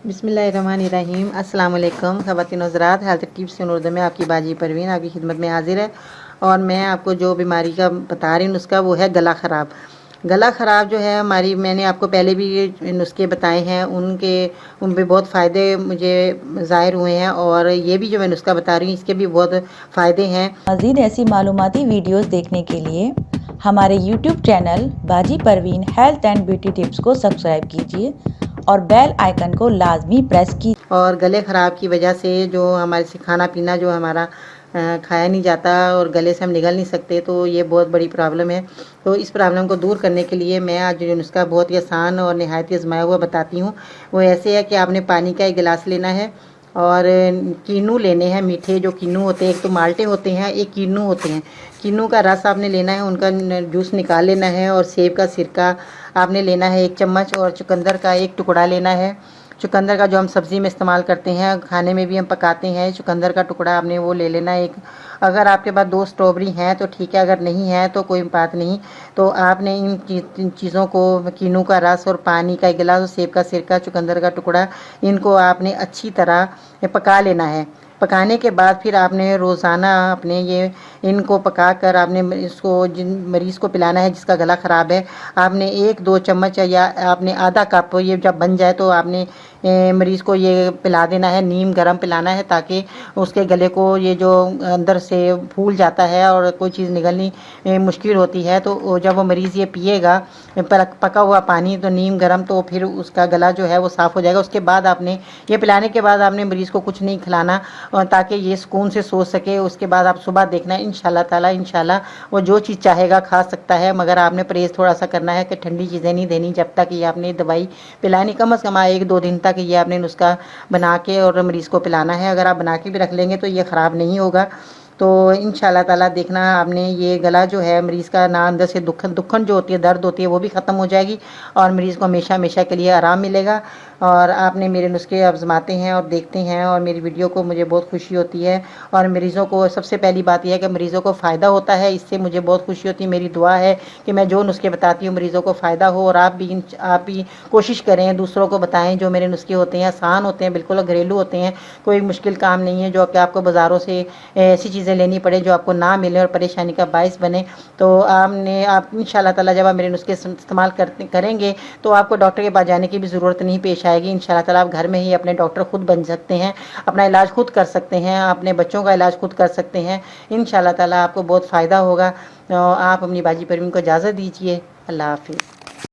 बिस्मिल्लाहिर्रहमानिर्रहीम। अस्सलाम वालेकुम ख़वातीन हज़रात, हेल्थ टिप्स इन उर्दू में आपकी बाजी परवीन आपकी खिदमत में हाजिर है। और मैं आपको जो बीमारी का बता रही हूँ नुस्खा वो है गला ख़राब। गला ख़राब जो है हमारी, मैंने आपको पहले भी ये नुस्खे बताए हैं, उन पे बहुत फ़ायदे मुझे ज़ाहिर हुए हैं। और ये भी जो मैं नुस्खा बता रही हूँ इसके भी बहुत फ़ायदे हैं। मज़ीद ऐसी मालूमाती वीडियोस देखने के लिए हमारे YouTube चैनल बाजी Parveen health and beauty tips को सब्सक्राइब कीजिए और बेल आइकन को लाजमी प्रेस कीजिए। और गले ख़राब की वजह से जो हमारे से खाना पीना जो हमारा खाया नहीं जाता और गले से हम निगल नहीं सकते, तो ये बहुत बड़ी प्रॉब्लम है। तो इस प्रॉब्लम को दूर करने के लिए मैं आज जो नुस्खा बहुत ही आसान और नहायत ही आजमाया हुआ बताती हूँ। वो ऐसे है कि आपने पानी का एक गिलास लेना है और कीनू लेने हैं। मीठे जो कीनू होते हैं, एक तो माल्टे होते हैं, एक कीनू होते हैं। कीनू का रस आपने लेना है, उनका जूस निकाल लेना है। और सेब का सिरका आपने लेना है 1 चम्मच। और चुकंदर का 1 टुकड़ा लेना है। चुकंदर का जो हम सब्ज़ी में इस्तेमाल करते हैं, खाने में भी हम पकाते हैं, चुकंदर का टुकड़ा आपने वो ले लेना है 1। अगर आपके पास 2 स्ट्रॉबेरी हैं तो ठीक है, अगर नहीं है तो कोई बात नहीं। तो आपने इन चीज़ों को, कीनू का रस और पानी का 1 गिलास और सेब का सिरका, चुकंदर का टुकड़ा, इनको आपने अच्छी तरह पका लेना है। पकाने के बाद फिर आपने रोज़ाना अपने ये इनको पकाकर आपने इसको जिन मरीज़ को पिलाना है जिसका गला ख़राब है। आपने 1-2 चम्मच या आपने आधा कप, ये जब बन जाए तो आपने मरीज़ को ये पिला देना है। नीम गरम पिलाना है ताकि उसके गले को ये जो अंदर से फूल जाता है और कोई चीज़ निगलनी मुश्किल होती है, तो जब वो मरीज़ ये पिएगा पका हुआ पानी, तो नीम गरम, तो फिर उसका गला जो है वो साफ़ हो जाएगा। उसके बाद आपने ये पिलाने के बाद आपने मरीज़ को कुछ नहीं खिलाना ताकि ये सुकून से सो सके। उसके बाद आप सुबह देखना है इंशाल्लाह ताला, इंशाल्लाह वो जो चीज़ चाहेगा खा सकता है। मगर आपने परहेज़ थोड़ा सा करना है कि ठंडी चीज़ें नहीं देनी जब तक ये आपने दवाई पिलानी। कम से कम 1-2 दिन तक ये आपने नुस्खा बना के और मरीज़ को पिलाना है। अगर आप बना के भी रख लेंगे तो ये ख़राब नहीं होगा। तो इंशाल्लाह ताला देखना आपने ये गला जो है मरीज़ का ना अंदर से दुखन जो होती है, दर्द होती है, वो भी ख़त्म हो जाएगी और मरीज़ को हमेशा हमेशा के लिए आराम मिलेगा। और आपने मेरे नुस्खे आज़माते हैं और देखते हैं और मेरी वीडियो को मुझे बहुत खुशी होती है। और मरीज़ों को सबसे पहली बात यह है कि मरीज़ों को फ़ायदा होता है, इससे मुझे बहुत खुशी होती है। मेरी दुआ है कि मैं जो नुस्खे बताती हूँ मरीज़ों को फ़ायदा हो। और आप भी कोशिश करें, दूसरों को बताएं। जो मेरे नुस्खे होते हैं आसान होते हैं, बिल्कुल घरेलू होते हैं, कोई मुश्किल काम नहीं है जो कि आपको बाज़ारों से ऐसी चीज़ें लेनी पड़े जो आपको ना मिले और परेशानी का बायस बने। तो आप इंशाल्लाह ताला जब आप मेरे नुस्खे इस्तेमाल करेंगे तो आपको डॉक्टर के पास जाने की भी ज़रूरत नहीं पेश आएगी। इंशाल्लाह ताला आप घर में ही अपने डॉक्टर खुद बन सकते हैं, अपना इलाज खुद कर सकते हैं, अपने बच्चों का इलाज खुद कर सकते हैं। इंशाल्लाह ताला आपको बहुत फ़ायदा होगा। आप अपनी बाजी परवीन को इजाज़त दीजिए। अल्लाह हाफ़िज़।